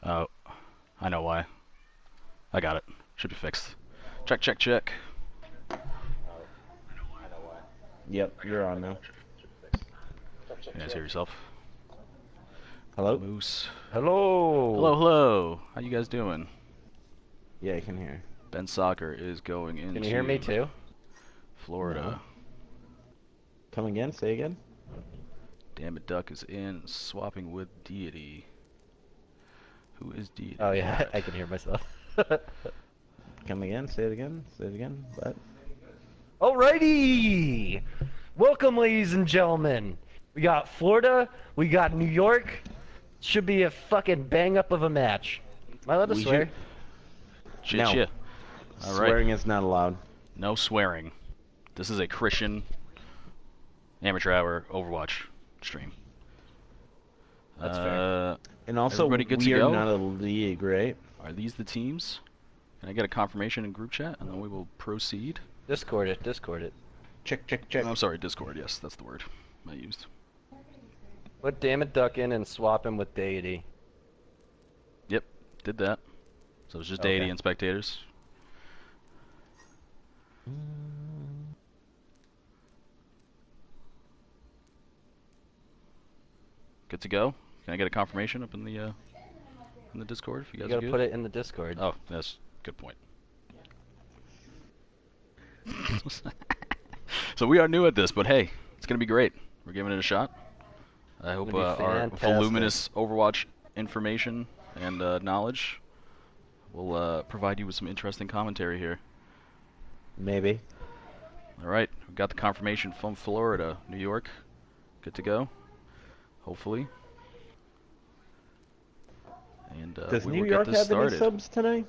Oh, I know why. I got it. Should be fixed. Check, check, check. Yep, you're on now. You guys hear yourself? Hello? Moose. Hello. Hello, hello. How you guys doing? Yeah, I can hear. Ben Soccer is going into Can you hear me too? Florida. No. Come again? Say again? Damn it, Duck is in, swapping with Deity. Who is Deity? Oh yeah, I can hear myself. Come again? Say it again? Say it again? What? Alrighty! Welcome, ladies and gentlemen. We got Florida, we got New York. Should be a fucking bang up of a match. Am I allowed to swear? Shit, No. shit. All right. Swearing is not allowed. No swearing. This is a Christian amateur hour Overwatch stream. That's fair. And also, everybody good we to are go? not a league, right? Are these the teams? Can I get a confirmation in group chat, and then we will proceed? Discord it, Discord it. Check, check, check. Oh, I'm sorry, Discord. Yes, that's the word I used. Put Damn It Duck in and swap him with Deity. Yep, did that. So it's just Okay. Deity and spectators. Good to go. Can I get a confirmation up in the Discord if you You guys gotta are good? put it in the Discord. Oh, that's a good point. So we are new at this, but hey, it's gonna be great. We're giving it a shot. I hope Gonna be our fantastic. voluminous Overwatch information and knowledge will provide you with some interesting commentary here. Maybe. All right, we got the confirmation from Florida, New York. Good to go. Hopefully. And Does we New will York get this have any started. subs tonight?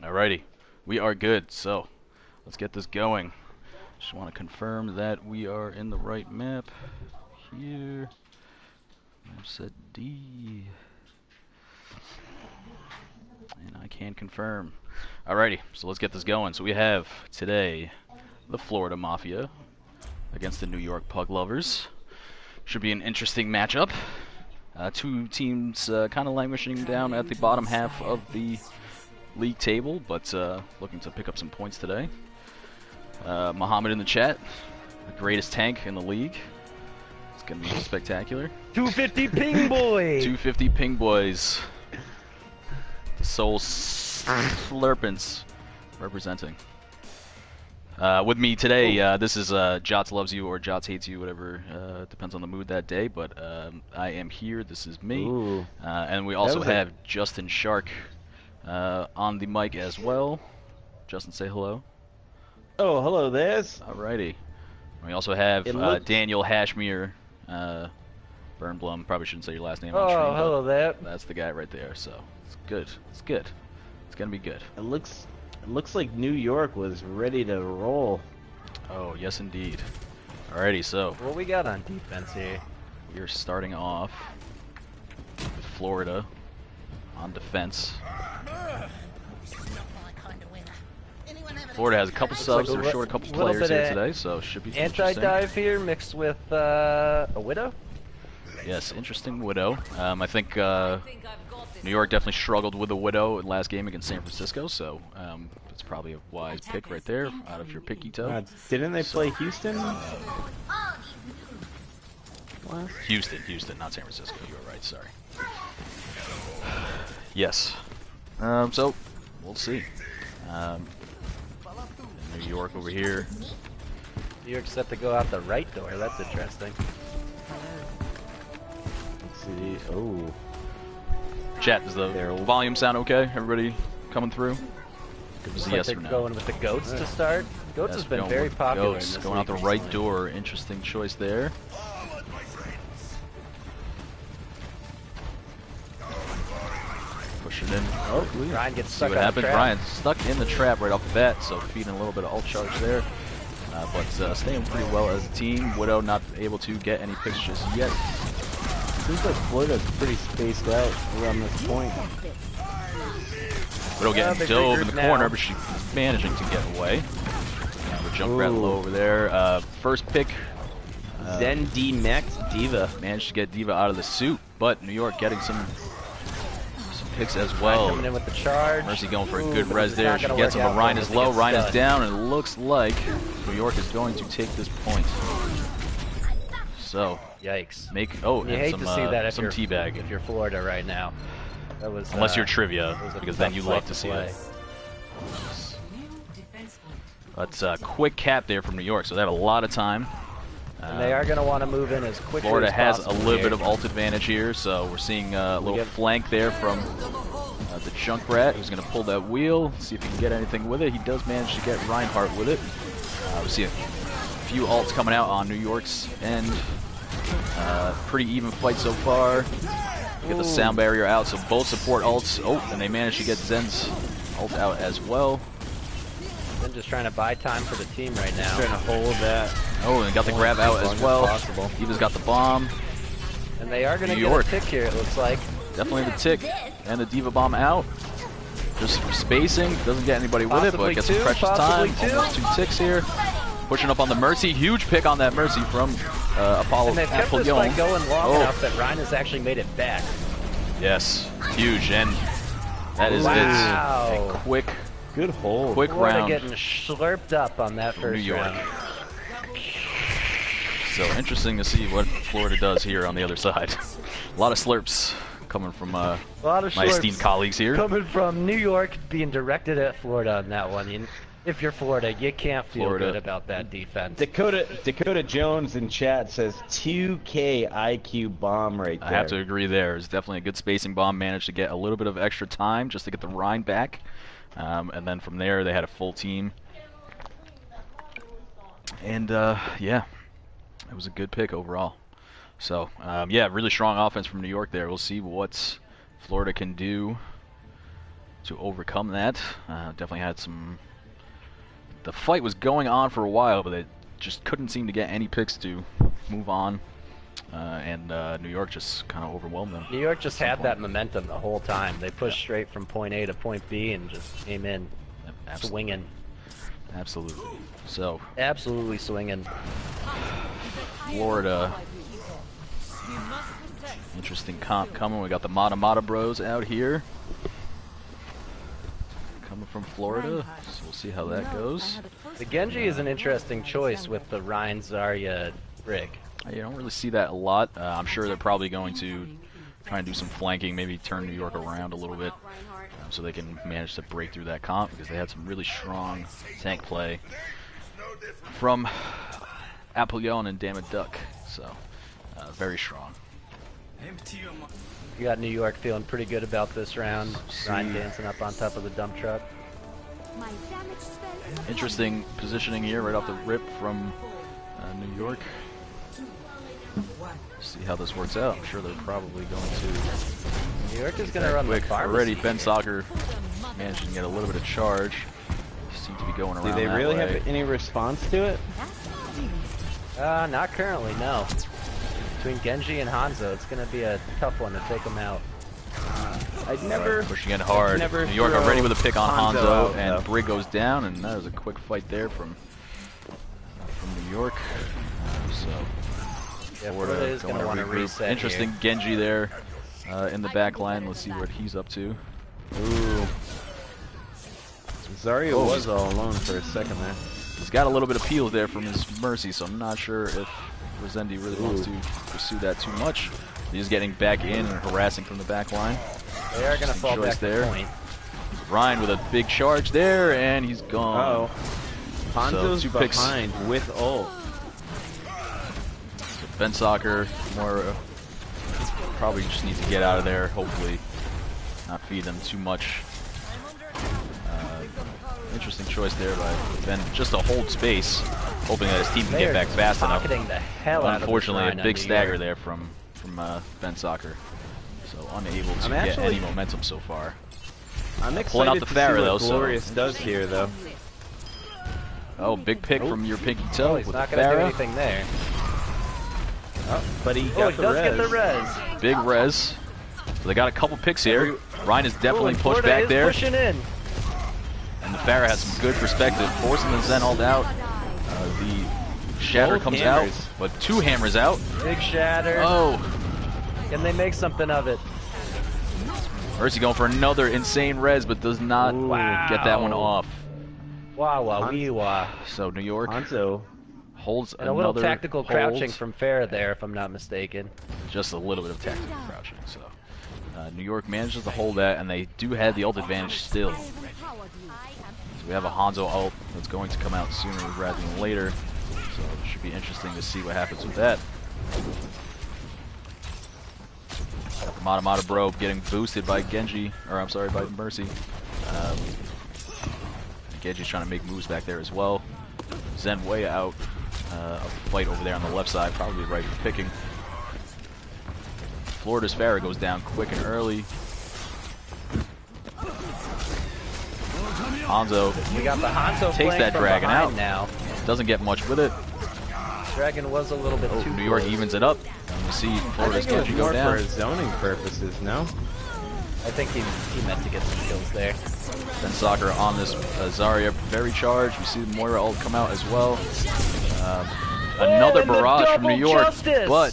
Alrighty, we are good. So let's get this going. Just want to confirm that we are in the right map here. Map set D, and I can confirm. Alrighty, so let's get this going. So we have today the Florida Mafia against the New York Pug Lovers. Should be an interesting matchup. Two teams kind of languishing down at the bottom half of the league table, but looking to pick up some points today. Muhammad in the chat, the greatest tank in the league. It's going to be spectacular. 250 ping boy! 250 ping boys. The soul slurpants representing. With me today, this is Jots Loves You or Jots Hates You, whatever, depends on the mood that day, but I am here, this is me. Ooh. And we also was a- have Justin Shark on the mic as well. Justin, say hello. Oh, hello, there's. Alrighty. We also have It looks- Daniel Hashmere Burnblum. Probably shouldn't say your last name on Oh, stream, but hello there. that's the guy right there, so it's good. It's good. It's gonna be good. It looks like New York was ready to roll. Oh, yes indeed. Alrighty, so What we got on defense here? we are starting off with Florida on defense. Florida has a couple subs. like a They're short a couple little players bit here of today, so should be interesting. Anti-dive here mixed with a Widow? Yes, interesting Widow. I think New York definitely struggled with the Widow in last game against San Francisco, so it's probably a wise pick right there out of your picky toe. Didn't they play Houston? Houston, not San Francisco. You were right. Sorry. Yes. So we'll see. New York over here. New York's set to go out the right door. That's interesting. Let's see. Oh. Chat, does the volume sound okay? Everybody coming through? Give us a Looks like yes they're or no. going with the goats to start. Goats Yes, has been going very with popular. Goats, in this going out the league right recently. door. Interesting choice there. Pushing in. Oh, Ryan gets See stuck what on happens. the trap. Brian stuck in the trap right off the bat, so feeding a little bit of ult charge there. But staying pretty well as a team. Widow not able to get any picks just yet. Seems like Florida's pretty spaced out around this point. Widow getting big dove in regroup the corner, now. but she's managing to get away. The jump rat low over there. First pick. Zen D Max Diva. Managed to get Diva out of the suit, but New York getting some picks as well. Coming in with the charge. Mercy going for a Ooh, good but res it's there. not She gonna gets him, work but out Ryan for is him. low. He Ryan gets is down, and it looks like New York is going to take this point. So, Yikes. make You and hate some, to see that if some you're teabag. if you're Florida right now. That was Unless you're trivia, that was a because then tough you fight love to see play. it. That's a quick cap there from New York, so they have a lot of time. And they are going to want to move in as quickly Florida as has possible a little here. bit of ult advantage here, so we're seeing a little flank there from the Junkrat, who's going to pull that wheel, see if he can get anything with it. He does manage to get Reinhardt with it. We see a few ults coming out on New York's end. Pretty even fight so far. Get the sound barrier out, so both support ults. Oh, and they managed to get Zen's ult out as well. Zen just trying to buy time for the team right now. Trying to hold that. Oh, and got the grab out as well. Possible. Eva's got the bomb. And they are going to New get York. a tick here, it looks like. Definitely the tick. And the Diva bomb out. Just spacing. Doesn't get anybody with it, but Possibly gets some two, precious possibly time. two. Almost 2 ticks here. Pushing up on the Mercy. Huge pick on that Mercy from Apollo. And they've kept this Apollyon. fight going long Oh. enough that Ryan has actually made it back. Yes. Huge. And that is Wow. it. A quick Good hold. Florida round. getting slurped up on that New first York. round. So interesting to see what Florida does here on the other side. A lot of slurps coming from A lot of my slurps esteemed colleagues here. coming from New York being directed at Florida on that one. If you're Florida, you can't feel Florida. good about that defense. Dakota Jones in chat says 2K IQ bomb right there. I have to agree there. It's definitely a good spacing bomb. Managed to get a little bit of extra time just to get the Rhine back. And then from there, they had a full team. And, yeah, it was a good pick overall. So, yeah, really strong offense from New York there. We'll see what Florida can do to overcome that. Definitely had some... The fight was going on for a while, but they just couldn't seem to get any picks to move on. And New York just kind of overwhelmed them. New York just had that momentum the whole time. They pushed straight from point A to point B and just came in swinging. Absolutely. So, Absolutely swinging. Florida. Interesting comp coming. We got the Mata Bros out here. Coming from Florida. So we'll see how that goes. The Genji is an interesting choice with the Ryan Zarya rig. You don't really see that a lot. I'm sure they're probably going to try and do some flanking, maybe turn New York around a little bit so they can manage to break through that comp because they had some really strong tank play from Apollyon and Damn It Duck. So, very strong. You got New York feeling pretty good about this round. Ryan dancing up on top of the dump truck. Interesting positioning here right off the rip from New York. See how this works out. I'm sure they're probably going to. New York is going to run the Quick. pharmacy. Already, Ben Soccer managing to get a little bit of charge. Seem to be going around. Do they that really way. have any response to it? Not currently, no. Between Genji and Hanzo, it's going to be a tough one to take them out. I'd never... Pushing in hard. never New York throw already with a pick on Hanzo Hanzo, out, and though. Brig goes down, and that was a quick fight there from New York. So Yeah, Florida Florida is going to want to regroup. reset Interesting here. Genji there in the back line. Let's see what he's up to. Ooh. Zarya Oh. was all alone for a second there. He's got a little bit of peel there from his Mercy, so I'm not sure if Rosendi really wants to pursue that too much. He's getting back in and harassing from the back line. They are going to fall choice back there. to point. Ryan with a big charge there, and he's gone. Uh-oh. Hanzo's two picks. behind with ult. So Ben Soccer, more probably just needs to get out of there, hopefully not feed them too much. Interesting choice there by Ben, just to hold space, hoping that his team can They get are back fast enough. pocketing the hell out of this Unfortunately, Ryan a on big New stagger York. there from Ben Soccer, so unable to I'm get actually- any momentum so far. I'm Pulling excited out the to Pharah, see though, what so- Glorious does here, though. Oh, big pick from your pinky toe Oh, he's with not the going to do Pharah. anything there. Oh, but he Oh, got he the does res. get the res. Big res. So they got a couple picks here. Ryan is definitely and pushed Florida back is there. pushing in. And the Pharah has some good perspective, forcing the Zen ult out. The Shatter Both comes hammers. out, but two hammers out. Big shatter. Oh, Can they make something of it? Mercy going for another insane res, but does not get that one off. Wow, wow, wee wah. So New York Hanzo holds And another a little tactical hold. crouching from Farah there, if I'm not mistaken. Just a little bit of tactical crouching. So New York manages to hold that, and they do have the ult advantage still. So we have a Hanzo ult that's going to come out sooner rather than later. So it should be interesting to see what happens with that. Mata Mata Bro getting boosted by Genji, or I'm sorry, by Mercy. Genji's trying to make moves back there as well. Zen way out of the fight over there on the left side, probably right for picking. Florida's Farah goes down quick and early. Hanzo We got the Hanzo takes playing that from dragon behind out. now. Doesn't get much with it. Dragon was a little bit too New York close. evens it up. And we see I Florida's think it was Genji go more down. for zoning purposes, no? I think he meant to get some kills there. Then Sakura on this Zarya, very charged. We see the Moira ult come out as well. Another and the barrage from New double York, justice! but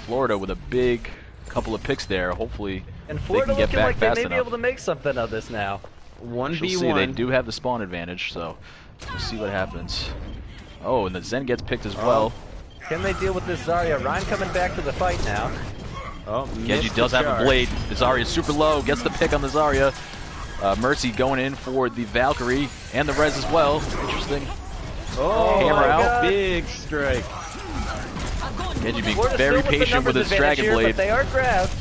Florida with a big couple of picks there. Hopefully And they Florida can get looking back like they fast may be enough. able to make something of this now. We'll see, they 1v1. do have the spawn advantage, so we'll see what happens. Oh, and the Zen gets picked as well. Can they deal with this Zarya? Ryan coming back to the fight now. Oh, Genji missed does the have a charge. blade. The Zarya is super low, gets the pick on the Zarya. Mercy going in for the Valkyrie and the res as well. Interesting. Oh, Hammer my out. God. Big strike. Genji being Florida very still with the patient with numbers his advantage Dragon here, Blade. But they are grabbed.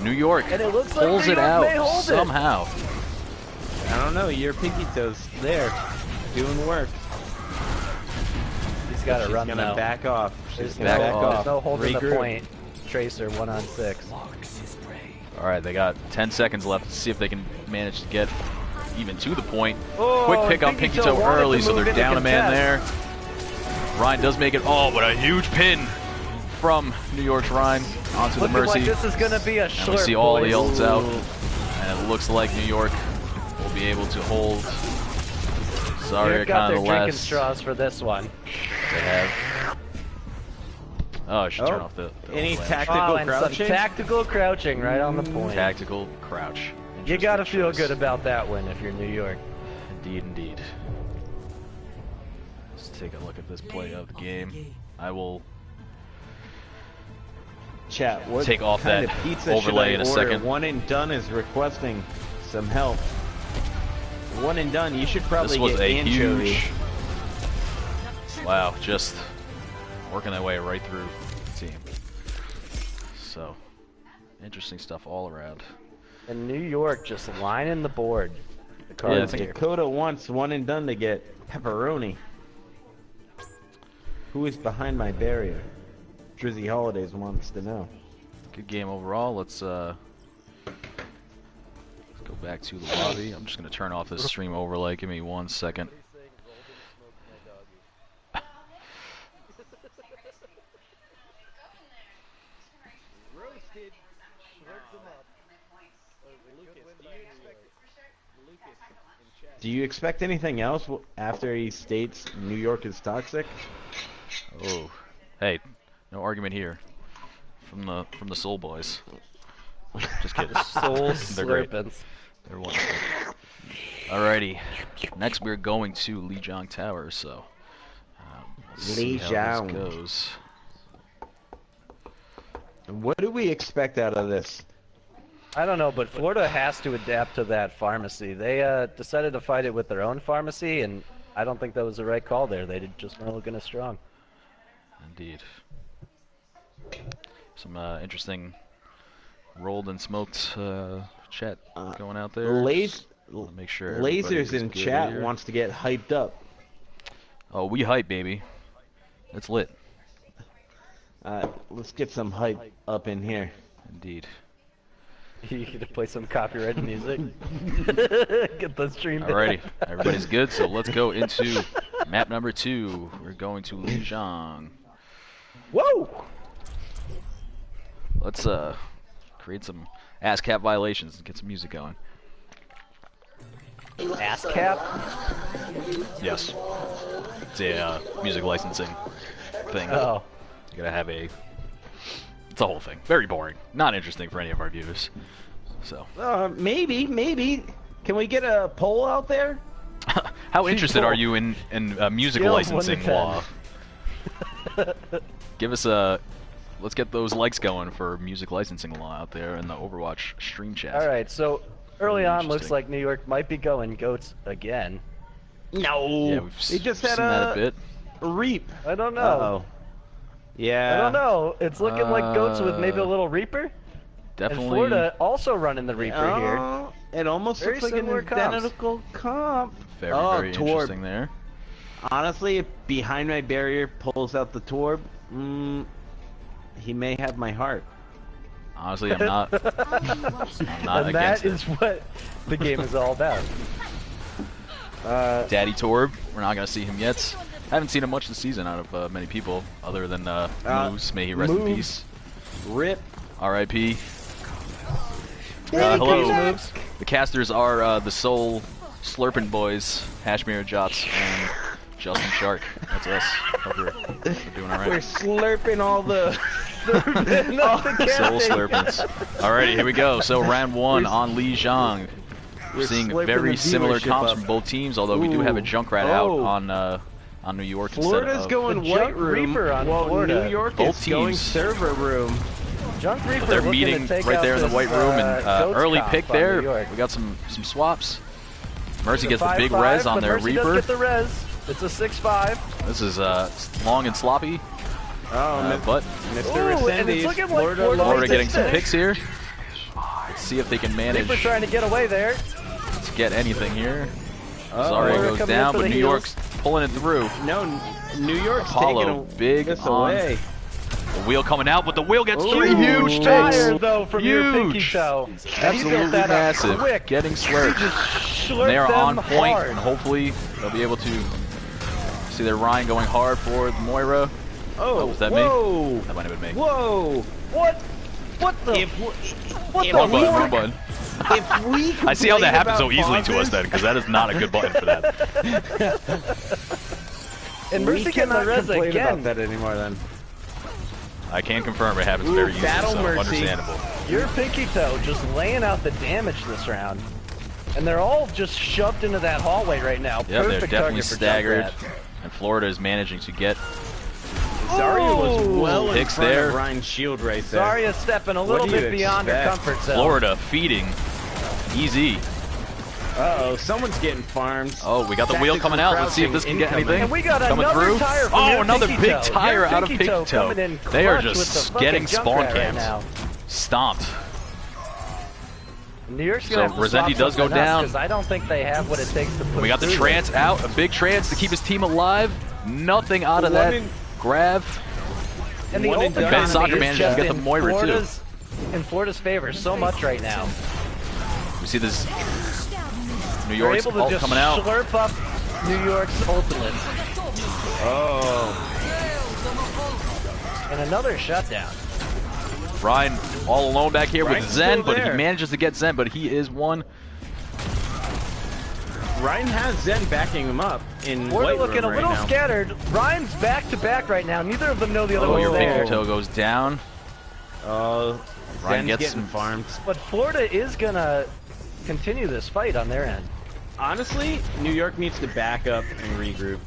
New York And it looks like pulls New it York out may hold it. somehow. I don't know. Your pinky toes there, doing work. He's got to She's run gonna now. back off. She's There's gonna no, back there's off. no holding the Regroup. point. Tracer 1-on-6. All right, they got 10 seconds left to see if they can manage to get even to the point. Oh, Quick pick on Pinky Pinky Toe Toe wanted early, to so move they're into down a man there. contest. Ryan does make it. Oh, but a huge pin from New York's Ryan onto the Looking Mercy. like this is going to be a And slurp, we see all the boys. ults out. And it looks like New York will be able to hold Zarya They've got kind their of the drinking last straws for this one. they have. Oh, I should turn off the Any overlay. tactical Oh, and some crouching? tactical crouching right on the point. Tactical crouch. You got to Interesting feel choice. good about that win if you're New York. Indeed, indeed. Let's take a look at this play of the game. I will Chat, what take off kind that of pizza overlay should I in a order? second. One and Done is requesting some help. One and Done, you should probably This was get a anchovy. huge. Wow, just working their way right through the team. So, interesting stuff all around. And New York just lining the board. The Yeah, I cards think here. Dakota wants One and Done to get pepperoni. Who is behind my barrier? Drizzy Holidays wants to know. Good game overall. Let's go back to the lobby. I'm just gonna turn off this stream overlay. Give me 1 second. Do you expect anything else after he states New York is toxic? Oh, hey, no argument here from the Soul Boys. Just kidding. Soul They're great. slurpins. They're wonderful. Alrighty, next we're going to Lijiang Tower. So let's see how this Lijiang. goes. What do we expect out of this? I don't know, but Florida has to adapt to that pharmacy. They decided to fight it with their own pharmacy, and I don't think that was the right call there. They just weren't looking as strong. Indeed. Some interesting rolled and smoked chat going out there. Wanna make sure everybody Lasers is in good chat here. wants to get hyped up. Oh, we hype, baby. It's lit. Let's get some hype up in here. Indeed. You gonna play some copyrighted music? Get the stream. Alrighty, everybody's good, so let's go into map number 2. We're going to Lijiang. Whoa! Let's create some ASCAP violations and get some music going. Ass cap? Yes. It's a music licensing thing. Oh. You gotta have a It's the whole thing. Very boring. Not interesting for any of our viewers. So. Maybe. Can we get a poll out there? How interested are you in music Skill licensing 1 to 10. law? Give us a. Let's get those likes going for music licensing law out there in the Overwatch stream chat. All right, so early on, looks Interesting. like New York might be going goats again. No. Yeah, we've they just seen had that a bit. reap. I don't know. Uh-oh. Yeah. I don't know. It's looking like goats with maybe a little Reaper. Definitely. And Florida also running the Reaper here. Oh, it almost Very looks like an similar comps. identical comp. Very, Oh, very Torb. interesting there. Honestly, if behind my barrier pulls out the Torb, he may have my heart. Honestly, I'm not. I'm not And against that it. is what the game is all about. Daddy Torb. We're not gonna see him yet. Haven't seen him much this season out of many people, other than Moose. May he rest in Moose. peace. Rip. R.I.P. Hey, hello. Moves. The casters are the Soul Slurpin' Boys, Hashmere Jots, and Justin Shark. That's us. Hope we're doing all We're right. slurping all the. Soul Slurpins. Alrighty, here we go. So round one on Li Zhang. We're We're seeing slurping very the similar viewership comps up. from both teams, although we do have a Ooh. Junkrat Oh. out on New York Florida's instead of going The white Junk room, Reaper on while Florida. New York Both is going teams. server room. Junk Reaper They're looking meeting to take right out there in the this, white room, and goats early comp pick on New there. York. We got some swaps. Mercy gets the 5-5, big res on but their Mercy Reaper. does get the res. It's a 6-5. This is long and sloppy, Oh, but Mr. Ooh, and it's Resendiz, looking like Florida, Florida Florida Nice getting some pick. picks here. Let's see if they can manage Reaper trying to get away there. to get anything here. Oh, Zarya Florida goes coming in down, for but the New heels. York's pulling it through. No, New York's Apollo, taking big this on. away. The wheel coming out, but the wheel gets Ooh. three huge Huge Fire picks. though from your pinky Huge. toe. And he Absolutely built that up massive. quick. Getting He slurped. just slurped And they are them on point, hard. and hopefully they'll be able to see their Ryan going hard for the Moira. Oh, was that me? whoa. That might have been me. Whoa. What? What the? What Wrong the? button, fuck? wrong button. If we I see how that complain happens so about easily to us pauses, then, because that is not a good button for that. And we Mercy getting the cannot res complain again. about that anymore then. I can confirm it happens Ooh, very easily, Battle so Mercy. understandable. Your pinky toe just laying out the damage this round. And they're all just shoved into that hallway right now. Yeah, they're Perfect definitely target for staggered, Junkrat. and Florida is managing to get Zarya was Ooh. well in Picks front there. of Ryan's shield right there. Zarya stepping a What little do you bit beyond her expect? comfort zone. Florida feeding easy. Uh-oh, someone's getting farmed. Oh, we got the wheel Tactics coming and out. Let's see if this can get crouching anything. And we got coming another through. tire from Oh, your another pinky big toe. tire Your out of pinky pinky toe toe. coming in They are clutch with just the getting fucking spawn Junkrat right camps. now. Stomped. New York's So gonna have to Resendi swap does go something else, down. 'cause I don't think they have what it takes to push We got the through trance this. out, a big trance to keep his team alive. Nothing out of One that in- grab. And the One and old done. economy Ben Soccer is manages to just get the in Moira, too. in Florida's favor so much right now. We see this New They're York's able to ult just coming out. slurp up New York's ultimate. Oh. And another shutdown. Ryan all alone back here with Ryan's Zen, still but he there. manages to get Zen, but he is one. Ryan has Zen backing him up in Florida white looking room a little right now. scattered. Ryan's back to back right now. Neither of them know the other Oh, one's your there. pinky toe goes down. Oh, Ryan Zen's gets getting some- farmed. But Florida is gonna continue this fight on their end. Honestly, New York needs to back up and regroup.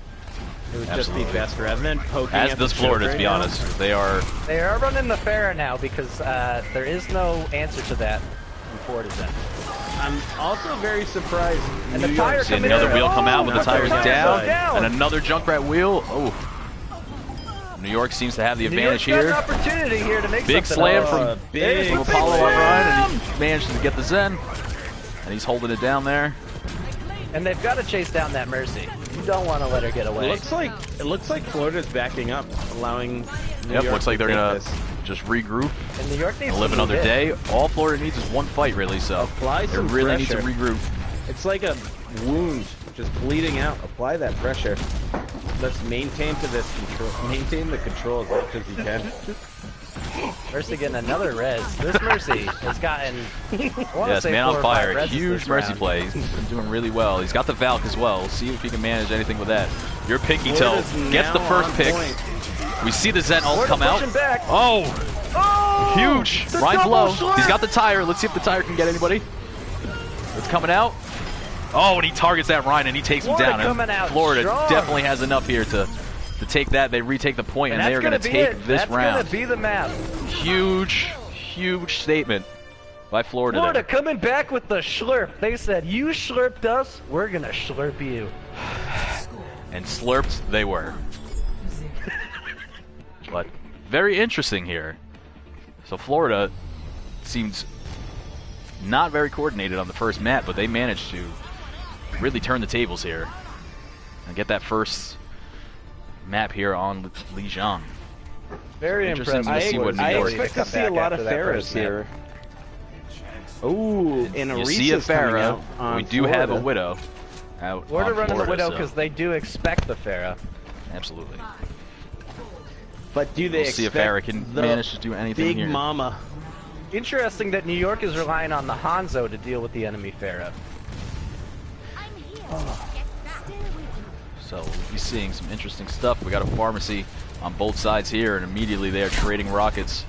It would just Absolutely. be best rather than poking As at does the Florida, shield to be right now. honest. They are. They are running the Farah now because there is no answer to that from Florida's end. I'm also very surprised. And New the tire York's See coming in another in. wheel come Oh, out, but the not tire's their down. down. And another Junkrat wheel. Oh. New York seems to have the New advantage York's here. got an opportunity here to make Big something slam of it. from, big from big Apollo on slam. Ryan, and he manages to get the Zen. And he's holding it down there. And they've got to chase down that Mercy. You don't want to let her get away. It looks like Florida's backing up, allowing New Yep, York looks like to they're take gonna this. just regroup And New York needs and to live move another in. day. All Florida needs is one fight, really, so Apply they some really need to pressure. regroup. It's like a wound just bleeding out. Apply that pressure. Let's maintain to this control. Maintain the control as much as you can. Mercy getting another res. This Mercy has gotten, I wanna Yes, say man 4 on or 5 fire. reses Huge this Mercy round. play. He's been doing really well. He's got the Valk as well. We'll see if he can manage anything with that. Your pinky toe Florida's gets the now first on pick. point. We see the Zen ult Florida come out. pushing back. Oh! Oh! huge. The Ryan's double low. slurp! He's got the tire. Let's see if the tire can get anybody. It's coming out. Oh, and he targets that Ryan and he takes him Florida down. coming And out Florida strong. definitely has enough here to take that. They retake the point, and they are going to take this round. That's gonna be the map. Huge statement by Florida. Florida there. coming back with the slurp. They said, you slurped us, we're gonna slurp you. And slurped they were. But very interesting here. So Florida seems not very coordinated on the first map, but they managed to really turn the tables here and get that first map here on Lijiang. Very Interesting impressive. to see what New I York- expect to see a lot of Pharahs here. Ooh, and You see a Arisa's coming Pharah. out on We do have a Florida. Widow out Florida on running Florida, the Widow so- because they do expect the Pharah. Absolutely. But do they We'll see if expect Pharah can the manage to do anything Big here. Mama? Interesting that New York is relying on the Hanzo to deal with the enemy Pharah. So we'll be seeing some interesting stuff. We got a pharmacy on both sides here, and immediately they are trading rockets.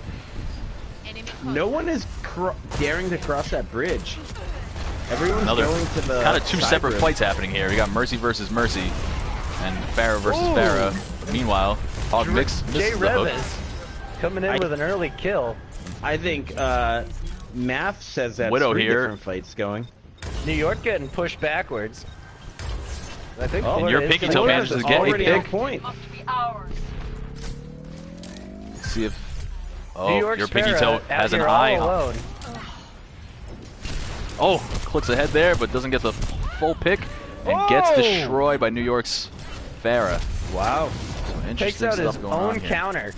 No one is daring to cross that bridge. Everyone's Another going to the kind of two side separate road. fights happening here. We got Mercy versus Mercy, and Pharah versus Ooh. Pharah. Meanwhile, Hog mixes Jay the hook. Revis coming in with an early kill. I think Math says that Widow three here. different fights going. New York getting pushed backwards. I think Oh, and Florida your is picky gonna toe win manages this. to get a already on pick. point. See if New York's your picky Pharah toe out has an here eye. all alone. Oh, clicks ahead there, but doesn't get the full pick, and gets Oh! destroyed by New York's Pharah. Wow. So interesting Takes out stuff his going on own here. counter.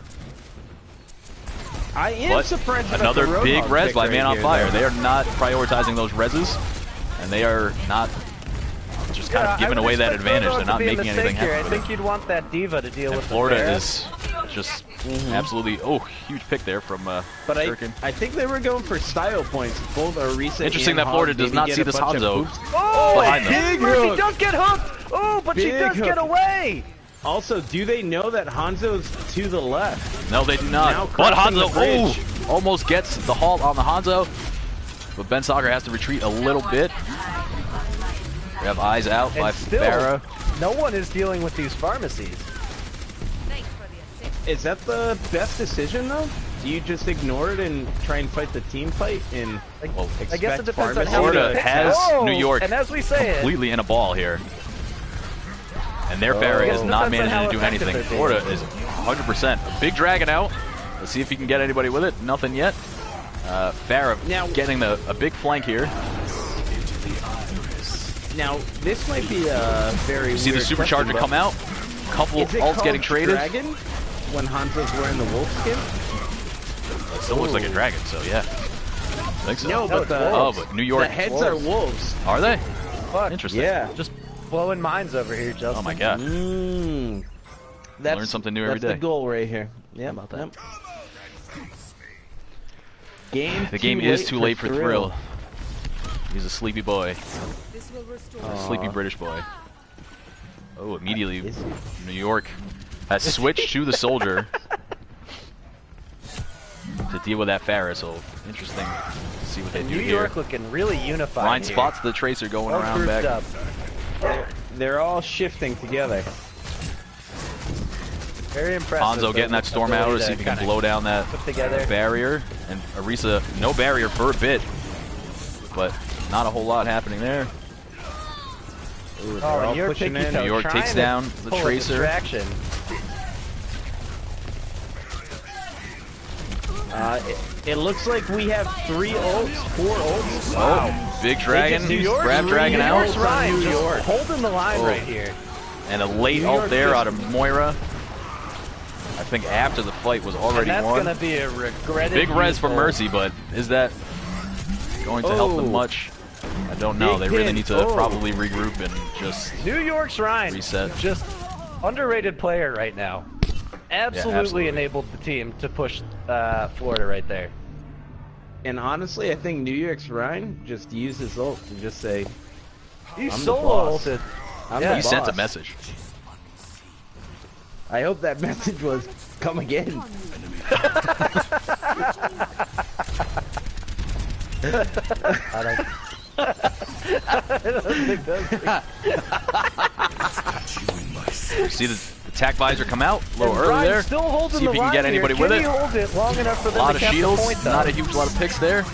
I am But surprised about another the big Roadhog res pick by right Man on here, Fire. though. They are not prioritizing those reses, and they are not just kind of giving away that advantage. They're not making anything here. I happen. with think it. you'd want that diva to deal And with Florida the Pharah. is just absolutely huge pick there from But Shuriken. I think they were going for style points. Both Arisa Interesting and that Florida Hog does maybe not get see a this bunch of Hanzo boosts. Oh, behind them. Big Mercy hook. does get hooked. Oh, but she Big does hook. get away. Also, do they know that Hanzo's to the left? No, they do Now not. But crossing Hanzo the bridge. almost gets the halt on the Hanzo, but Ben Soccer has to retreat a little bit. We have eyes out by And still, Pharah. no one is dealing with these pharmacies. Is that the best decision, though? Do you just ignore it and try and fight the team fight and Well, I guess it depends on pharmacy how many Florida picks has Oh, New York and as we say completely in a ball here. And their Pharah is Depends not on managing how to do effective anything. they're being. Florida is 100%. A big dragon out. Let's see if he can get anybody with it. Nothing yet. Pharah Now- getting a big flank here. Now, this might be a very You see the weird supercharger question, come out. Couple Is it ults called getting traded. Dragon when Hanzo's wearing the wolf skin? It still looks like a dragon, so yeah. I think so. No, but the but New York. the heads are wolves. Are they? Fuck. Interesting. Yeah. Just blowing minds over here, Justin. Oh my god. Mmm. Learn something new every That's day. the goal right here. Yeah, about that? Game. The game is too late for thrill. He's a sleepy boy. A sleepy British boy. Oh, immediately Is he? New York has switched to the soldier to deal with that Pharah, so interesting to see what they do New here. York looking really unified. Ryan here. spots the tracer going All around grouped back. up. They're all shifting together. Very impressive. Hanzo getting that storm arrow to see if he can blow down that put together. barrier. And Arisa, no barrier for a bit, but not a whole lot happening there. Ooh, they're Oh, all and your pushing picky in. toe New York trying takes to down the pull a tracer. distraction. It looks like we have 3 ults, 4 ults. Oh, big dragon, New York's grab dragon New out. York's Ryan New just York. holding the line Oh. right here. And a late New ult York there just- out of Moira. I think after the fight was And already that's won. gonna be a regretted Big res for use Mercy, but is that going to help them Oh. much? I don't know. Big They really pin. need to Oh. probably regroup and just New York's Ryan. reset. Just underrated player right now. Absolutely, absolutely. enabled the team to push Florida right there. And honestly, I think New York's Ryan just used his ult to just say, He I'm the solo boss. ulted. I'm Yeah. the He sent a boss. message. I hope that message was, come again. See the attack visor come out a little And early Ryan's there. still holding See if the he can line get anybody here. with Can it. he hold it long enough for A them lot to of catch shields, the point, though? not a huge lot of picks there.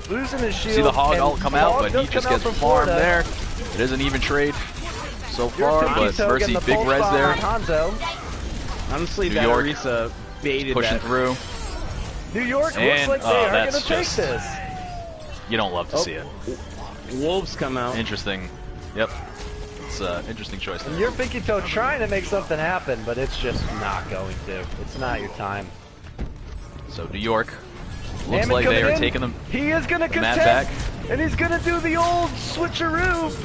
Losing his shield. See the hog and all come out, Hog but does he just come out gets from farmed Florida. there. It is an even trade so Your far, pinky but toe Mercy getting the big pulse res bomb there, on Hanzo. Honestly, New that York Orisa baited pushing that. through. New York looks And, like they are going to that's take just- this. You don't love to see it. Wolves come out. Interesting. Yep. It's an interesting choice And there. your pinky toe trying to make something happen, but it's just not going to. It's not your time. So New York looks Hammond like they coming are in. taking them. He is going to the map contest, back. and he's going to do the old switcheroo.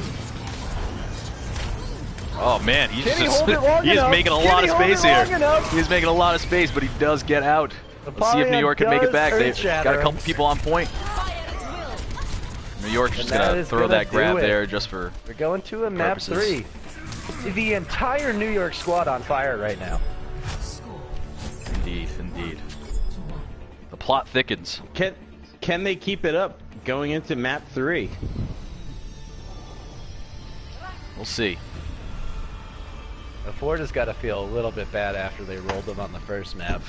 Oh man, he's Can he just hold it long he is enough? making a Can lot he of hold space it long here. enough? He's making a lot of space, but he does get out. Let's see if New York can make it back. They've got a couple people on point. New York's just And that gonna is throw gonna that grab do it. there just for We're going to a map purposes. 3. The entire New York squad on fire right now. indeed, indeed. The plot thickens. Can they keep it up going into map 3? We'll see. The Florida's got to feel a little bit bad after they rolled them on the first map.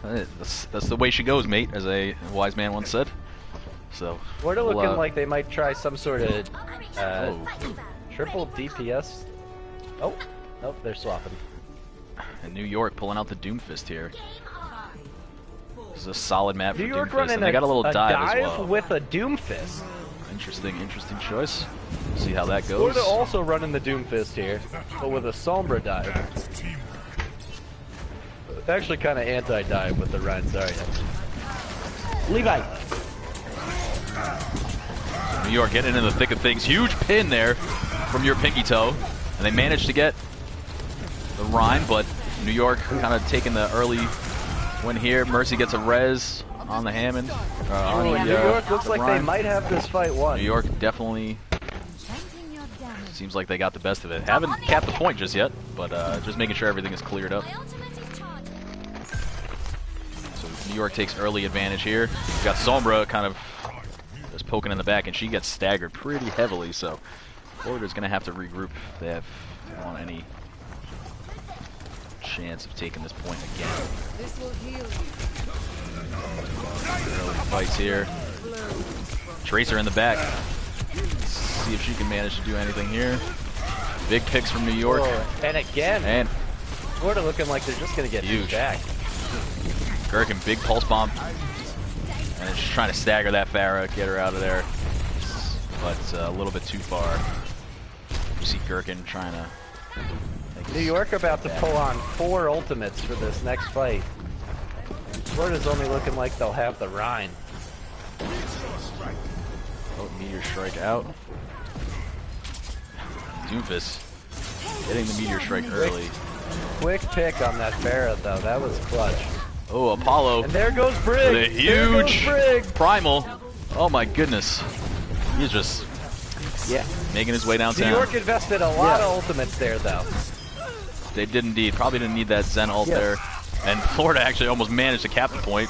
That's the way she goes, mate, as a wise man once said. So Florida we'll, looking like they might try some sort of oh. triple DPS. Oh, nope, they're swapping. And New York pulling out the Doomfist here. This is a solid map New for York Doomfist, running and they got a little dive as well. with a Doomfist. Interesting choice. See how that goes. Florida also running the Doomfist here, but with a Sombra dive. Actually, kind of anti-dive with the Ryan Zarya. Levi. New York getting in the thick of things. Huge pin there from your pinky toe, and they managed to get the Rhine, but New York kind of taking the early win here. Mercy gets a res on the Hammond. On the, New York looks the like Rhine. they might have this fight won. New York definitely seems like they got the best of it. Haven't capped the point just yet, but just making sure everything is cleared up. So New York takes early advantage here. You've got Sombra kind of just poking in the back, and she gets staggered pretty heavily, so Florida's going to have to regroup if they want any chance of taking this point again. This will heal you. Early fights here. Tracer in the back. Let's see if she can manage to do anything here. Big picks from New York. Oh, and again, And Florida looking like they're just going to get Huge. back. Gherkin, big pulse bomb. And it's just trying to stagger that Farah, get her out of there. But a little bit too far. You see Gherkin trying to... New York about to pull on 4 ultimates for this next fight. Florida's only looking like they'll have the Rhine. Oh, Meteor Strike out. Doomfist getting the Meteor Strike early. Quick pick on that Farah though, that was clutch. Oh, Apollo. And there goes Brig! With a There goes huge Brig! primal. Oh my goodness. He's just making his way New downtown. York invested a lot of ultimates there though. They did indeed. Probably didn't need that Zen ult there. And Florida actually almost managed to cap the point.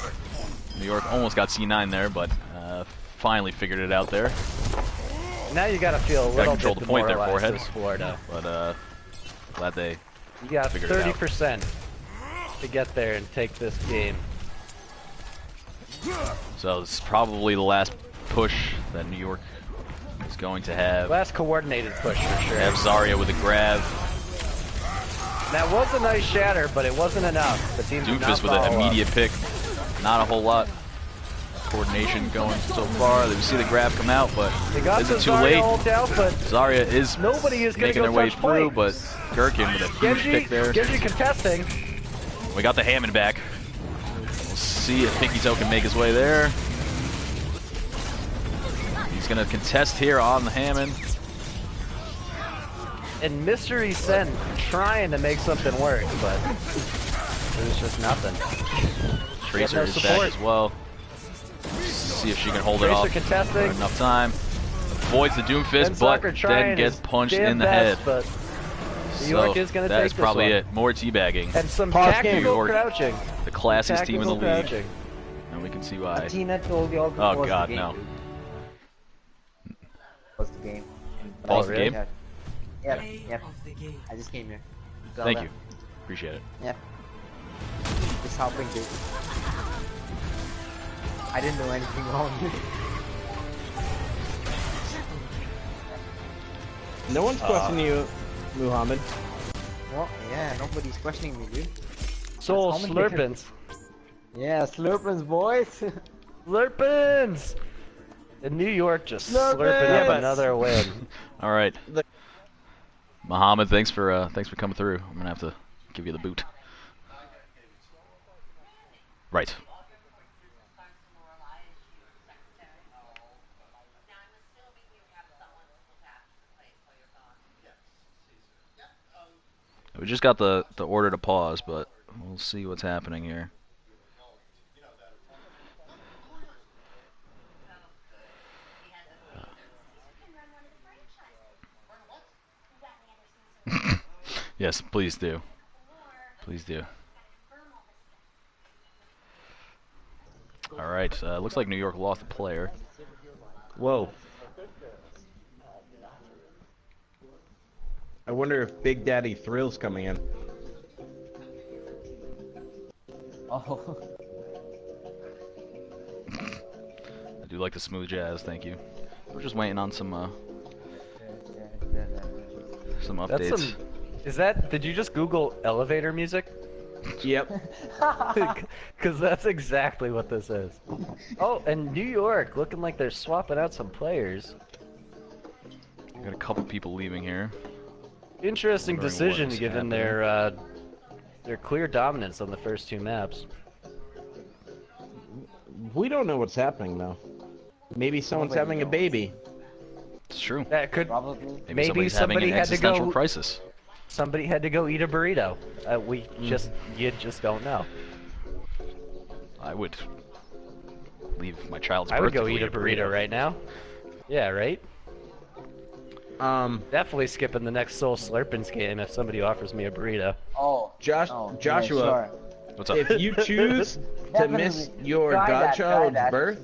New York almost got C9 there, but finally figured it out there. Now you gotta feel a Gotta little control bit the point there, demoralized Forehead. as Florida. But glad they... You got Figured it out. 30% to get there and take this game. So this is probably the last push that New York is going to have. Last coordinated push for sure. They have Zarya with a grab. That was a nice shatter, but it wasn't enough. The team did not Doomfist with an follow up. immediate pick. Not a whole lot of coordination going so far. They see the grab come out, but They got is the it too Zarya late? ult out, but Zarya is nobody is gonna making go their way touch through, point. but Gherkin with a huge pick there. Genji contesting. We got the Hammond back. We'll see if Pinky Toe can make his way there. He's going to contest here on the Hammond. And Mystery Sen trying to make something work, but there's just nothing. Tracer no is support. back as well. See if she can hold it Tracer off. contesting. Not enough time. Avoids the Ben Doomfist, but Soccer trying then gets his punched damn in the best, head. But New York is going to take that is this probably one. it. More teabagging. And some Pause tactical game. crouching. The classiest team in the Tactical league. crouching. And we can see why. Tina told y'all to Oh pause god, the game, no. dude. Pause the game. Pause the really? game? Yep, yep. I just came here. Thank you. Appreciate it. Yep. Just helping, dude. I didn't do anything wrong, dude. No one's questioning you, Muhammad. Well, yeah, nobody's questioning me, dude. Soul That's how many- Slurpins. Yeah, Slurpins, boys. Slurpins! And New York just Slurpins! slurping Yeah, up but- another win. All right. The- Muhammad, thanks for coming through. I'm gonna have to give you the boot. Right. We just got the order to pause, but we'll see what's happening here. Yes, please do. Please do. All right. Looks like New York lost a player. Whoa. I wonder if Big Daddy Thrill's coming in. Oh. I do like the smooth jazz. Thank you. We're just waiting on some updates. That's some. Is that? Did you just Google elevator music? Yep. Because that's exactly what this is. Oh, and New York looking like they're swapping out some players. Got a couple people leaving here. Interesting Wondering decision what is given their clear dominance on the first two maps. We don't know what's happening though. Maybe someone's Nobody having a knows. baby. It's true. That could Probably. Maybe, maybe somebody's having somebody an had to existential go. crisis. Somebody had to go eat a burrito. You just don't know. I would leave my child's I birth would go to eat a burrito right now. Yeah, right. Definitely skipping the next Soul Slurpins game if somebody offers me a burrito. Oh. Josh, Oh, Joshua, yeah, sure. What's up? if you choose to Definitely. miss your Try that, try godchild's that. birth,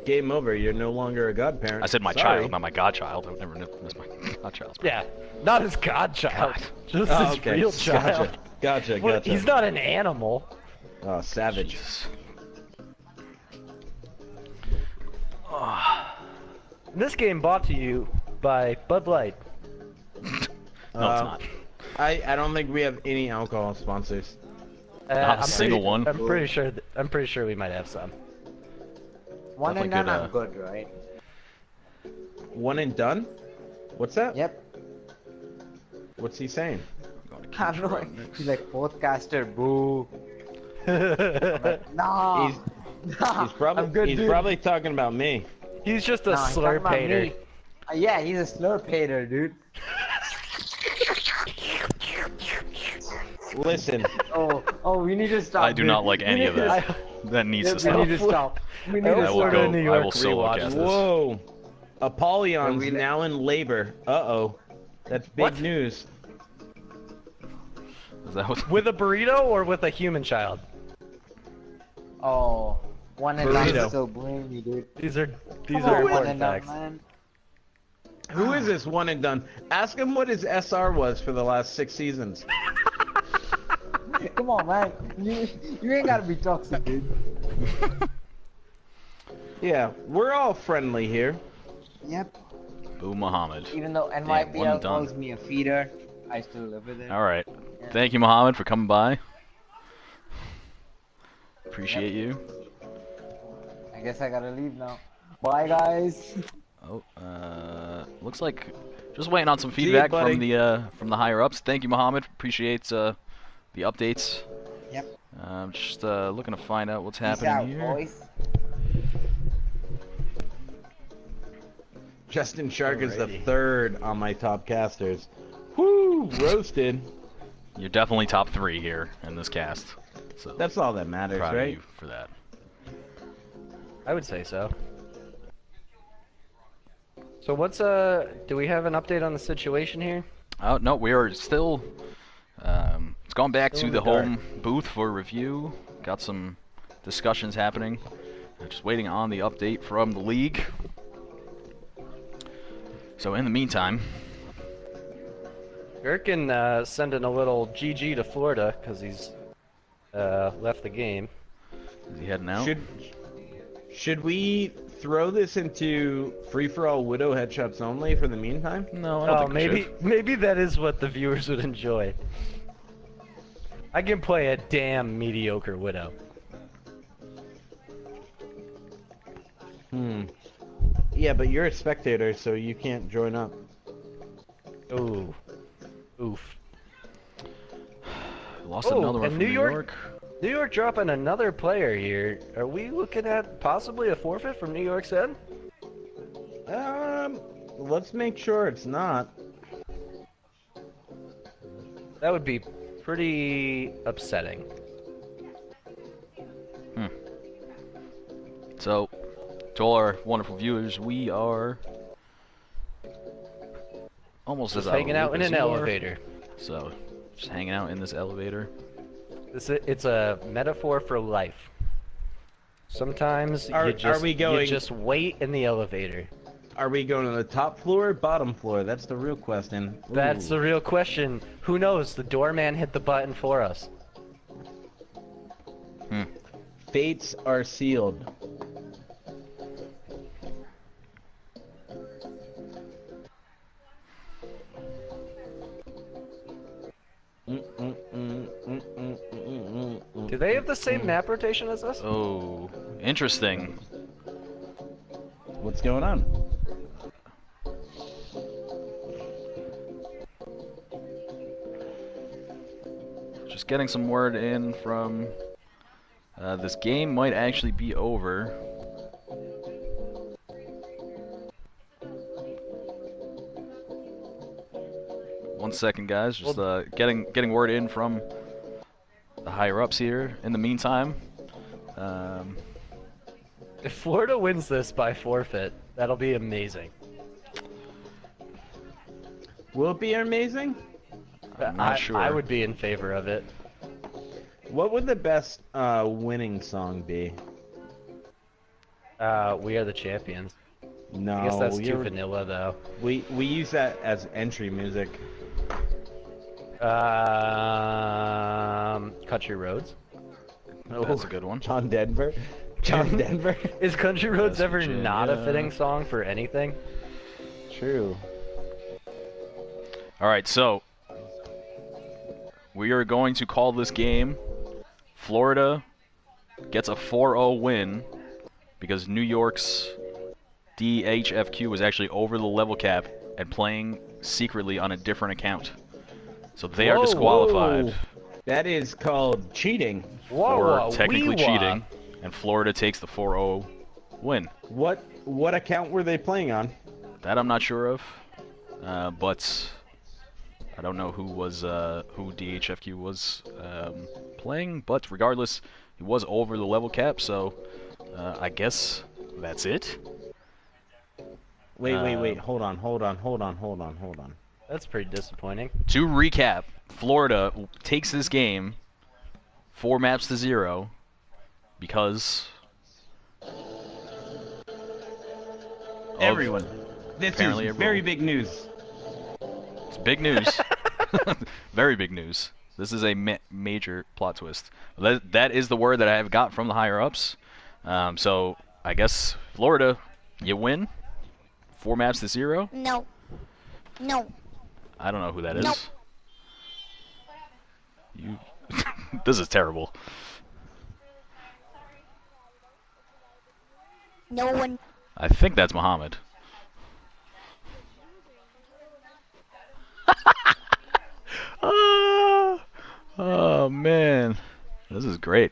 game over. You're no longer a godparent. I said my Sorry. child, not my godchild. I would never miss my godchild's birth. Yeah, not his godchild, God. just Oh, his okay. real child. Gotcha. Well, Gotcha. he's not an animal. Oh, savage. Jesus. This game brought to you by Bud Light. No, it's Uh, not. I don't think we have any alcohol sponsors. Not a single one. I'm pretty sure we might have some. One and Definitely done, good, I'm good, right? One and done? What's that? Yep. What's he saying? I'm going to I keep don't know. trying next. He's like, fourth caster, boo. I'm like, nah. He's- nah. He's probably I'm good, he's dude. probably talking about me. He's just a Nah, he's talking slurp about hater. me. Yeah, he's a slurp hater, dude. Listen, Oh, we need to stop. I do dude. not like We any need of to- that. That needs Yeah, to stop. we need to stop. We need I to I will will stop. go go. to New I York will solo rewatch cast this. this. whoa, Apollyon's we- now in labor. Uh-oh, that's big What? news. Is that what? With a burrito or with a human child? Oh, one and done Burrito. is so brainy, dude. These are Come are on, one important and done, facts. man. Who is this one and done? Ask him what his SR was for the last 6 seasons. Come on, man. You ain't gotta be toxic, dude. Yeah, we're all friendly here. Yep. Boo Muhammad. Even though one NYPL and done. calls me a feeder, I still live with it. All right. Yeah. Thank you, Muhammad, for coming by. Appreciate you. I guess I gotta leave now. Bye, guys. Oh, looks like just waiting on some See ya, feedback buddy. from the higher ups. Thank you, Muhammad. Appreciate the updates. Yep. Just looking to find out what's Peace happening out, here. boys. Justin Shark is the Alrighty. third on my top casters. Whoo, roasted. You're definitely top 3 here in this cast. So That's all that matters, proud of right? you for that. I would say so. So what's do we have an update on the situation here? Oh no, we are still. It's gone back Still to in the the dark. home booth for review. Got some discussions happening. Just waiting on the update from the league. So in the meantime, Gherkin sending a little GG to Florida because he's left the game. is he heading out? Should we throw this into free-for-all widow headshots only for the meantime? No, I don't Oh, think we maybe should. maybe that is what the viewers would enjoy. I can play a damn mediocre widow. Yeah, but you're a spectator, so you can't join up. Ooh. Oof. Lost Oh, another one and from New New York- York. New York dropping another player here. Are we looking at possibly a forfeit from New York's end? Let's make sure it's not. That would be pretty upsetting. So, to all our wonderful viewers, we are almost Just as out of hanging the out loop in as an you are. elevator. So, just hanging out in this elevator. It's a metaphor for life. Sometimes Are we you going- just wait in the elevator. Are we going to the top floor or bottom floor? That's the real question. That's the real question. Who knows? The doorman hit the button for us. Fates are sealed. Do they have the same map rotation as us? Oh, interesting. What's going on? Just getting some word in from this game might actually be over. One second, guys. Just getting word in from the higher ups here. In the meantime, If Florida wins this by forfeit, that'll be amazing. Will it be amazing? I'm not sure. I would be in favor of it. What would the best winning song be? We are the champions. No, I guess that's too you're- vanilla, though. we use that as entry music. Country Roads. That's a good one. John Denver. John Denver. Is Country Roads West ever not a Virginia. fitting song for anything? True. All right, so we are going to call this game. Florida gets a 4-0 win because New York's DHFQ was actually over the level cap and playing secretly on a different account. So they are Whoa, disqualified whoa. That is called cheating. for technically wee-wah. cheating, and Florida takes the 4-0 win. What account were they playing on? That I'm not sure of, but I don't know who DHFQ was playing. But regardless, he was over the level cap, so I guess that's it. Wait. Hold on. That's pretty disappointing. To recap, Florida takes this game 4-0 because Everyone. This apparently is a very rule. big news. It's big news. Very big news. This is a major plot twist. That is the word that I have got from the higher ups. So I guess Florida, you win 4-0. No. No. I don't know who that is. Nope. You. This is terrible. No one. I think that's Muhammad. Oh man, this is great.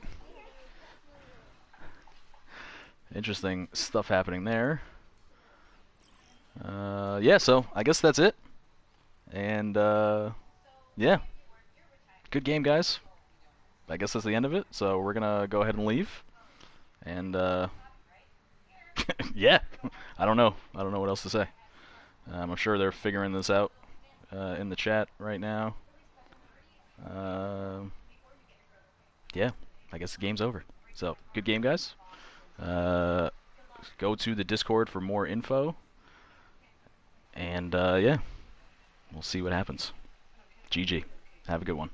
Interesting stuff happening there. Yeah, so I guess that's it. And yeah, good game, guys. I guess that's the end of it. So we're gonna go ahead and leave. And yeah, I don't know what else to say. I'm sure they're figuring this out in the chat right now. Yeah, I guess the game's over. So, good game, guys. Go to the Discord for more info. And, yeah, we'll see what happens. GG. Have a good one.